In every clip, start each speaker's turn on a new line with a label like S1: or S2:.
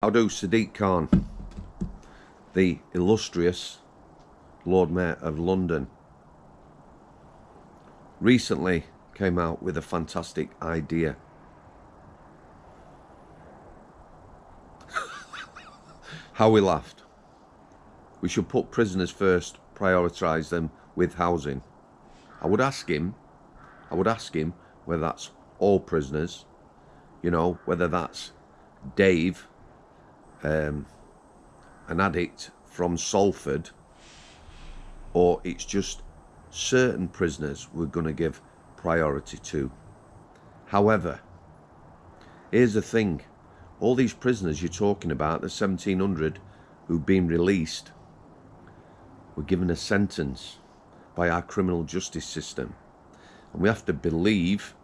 S1: How do Sadiq Kahn, the illustrious Lord Mayor of London, recently came out with a fantastic idea. How we laughed. We should put prisoners first, prioritise them with housing. I would ask him whether that's all prisoners, you know, whether that's Dave, an addict from Salford, or it's just certain prisoners we're going to give priority to. However, here's the thing, all these prisoners you're talking about, the 1,700 who've been released, were given a sentence by our criminal justice system, and we have to believe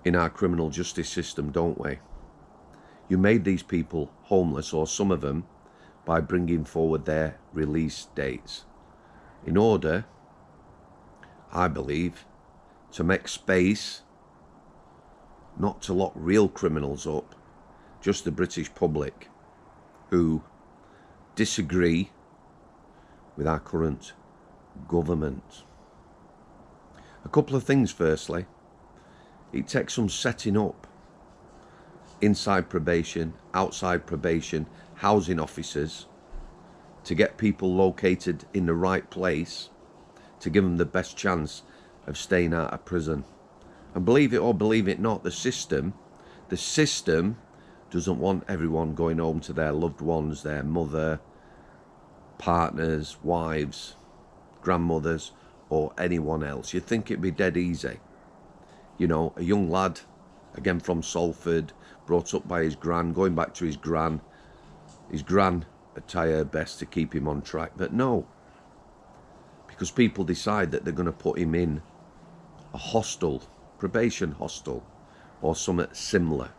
S1: in our criminal justice system, don't we? You made these people homeless, or some of them, by bringing forward their release dates in order, I believe, to make space, not to lock real criminals up, just the British public who disagree with our current government. A couple of things. Firstly, it takes some setting up inside probation, outside probation, housing officers, to get people located in the right place to give them the best chance of staying out of prison. And believe it or believe it not, the system doesn't want everyone going home to their loved ones, their mother, partners, wives, grandmothers, or anyone else. You'd think it'd be dead easy. You know, a young lad, again from Salford, brought up by his gran, going back to his gran would try her best to keep him on track. But no, because people decide that they're going to put him in a hostel, probation hostel, or something similar.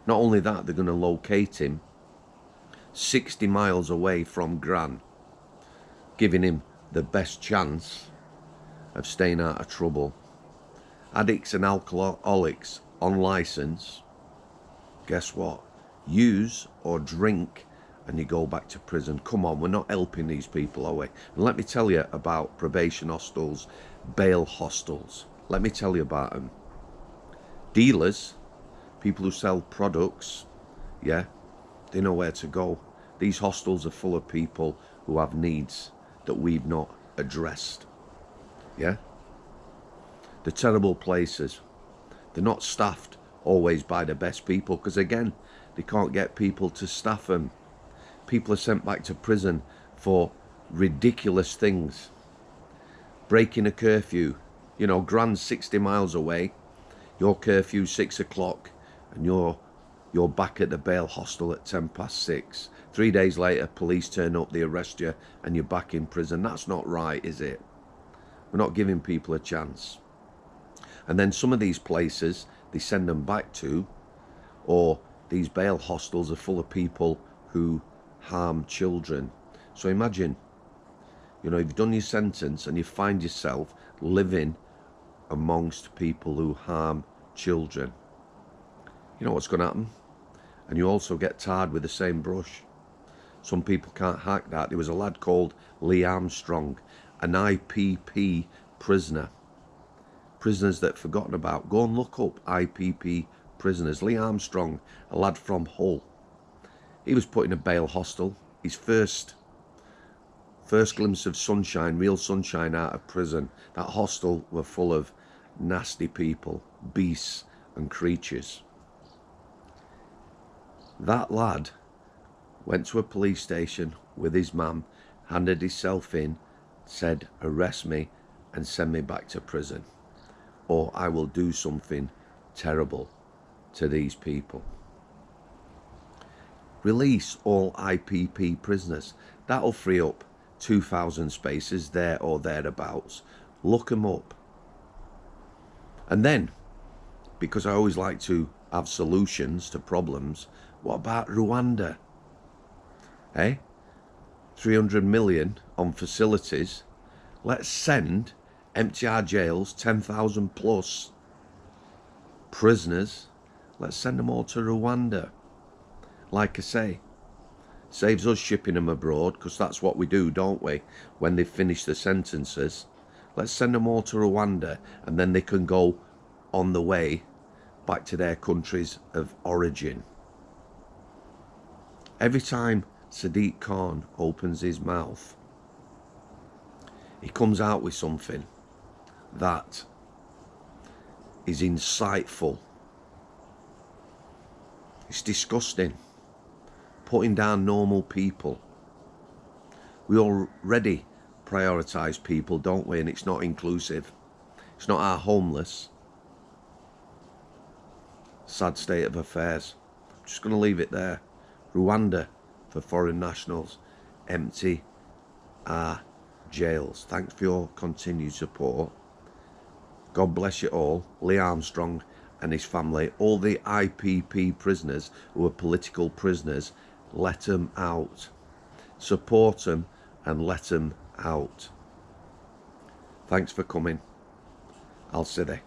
S1: Not only that, they're going to locate him 60 miles away from gran, giving him the best chance of staying out of trouble. Addicts and alcoholics on licence, guess what? Use or drink and you go back to prison. Come on, we're not helping these people, are we? And let me tell you about probation hostels, bail hostels. Let me tell you about them. Dealers, people who sell products, yeah, they know where to go. These hostels are full of people who have needs that we've not addressed, yeah? They're terrible places. They're not staffed always by the best people, because again, they can't get people to staff them. People are sent back to prison for ridiculous things. Breaking a curfew. You know, Gran's 60 miles away, your curfew 6 o'clock, and you're back at the bail hostel at 6:10. 3 days later, police turn up, they arrest you, and you're back in prison. That's not right, is it? We're not giving people a chance. And then some of these places they send them back to, or these bail hostels are full of people who harm children. So imagine, you know, you've done your sentence and you find yourself living amongst people who harm children. You know what's going to happen? And you also get tarred with the same brush. Some people can't hack that. There was a lad called Lee Armstrong, an IPP prisoner. Prisoners that forgotten about. Go and look up IPP prisoners. Lee Armstrong, a lad from Hull. He was put in a bail hostel. His first glimpse of sunshine, real sunshine out of prison. That hostel were full of nasty people, beasts and creatures. That lad went to a police station with his mum, handed himself in, said, arrest me and send me back to prison, or I will do something terrible to these people. Release all IPP prisoners. That'll free up 2,000 spaces there or thereabouts. Look them up. And then, because I always like to have solutions to problems, what about Rwanda? Eh? 300 million on facilities. Let's send, empty our jails, 10,000 plus prisoners. Let's send them all to Rwanda. Like I say, saves us shipping them abroad, because that's what we do, don't we? When they finish the sentences, let's send them all to Rwanda, and then they can go on the way back to their countries of origin. Every time Sadiq Kahn opens his mouth, he comes out with something that is insightful. It's disgusting. Putting down normal people. We already prioritise people, don't we? And it's not inclusive. It's not our homeless. Sad state of affairs. I'm just going to leave it there. Rwanda for foreign nationals. Empty our jails. Thanks for your continued support. God bless you all. Lee Armstrong and his family. All the IPP prisoners who are political prisoners, let them out. Support them and let them out. Thanks for coming. I'll see you.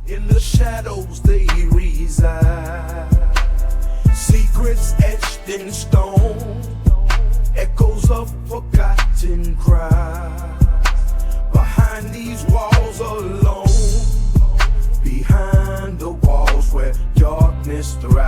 S2: In the shadows they reside, secrets etched in stone, echoes of forgotten cries. Behind these walls alone, behind the walls where darkness thrives.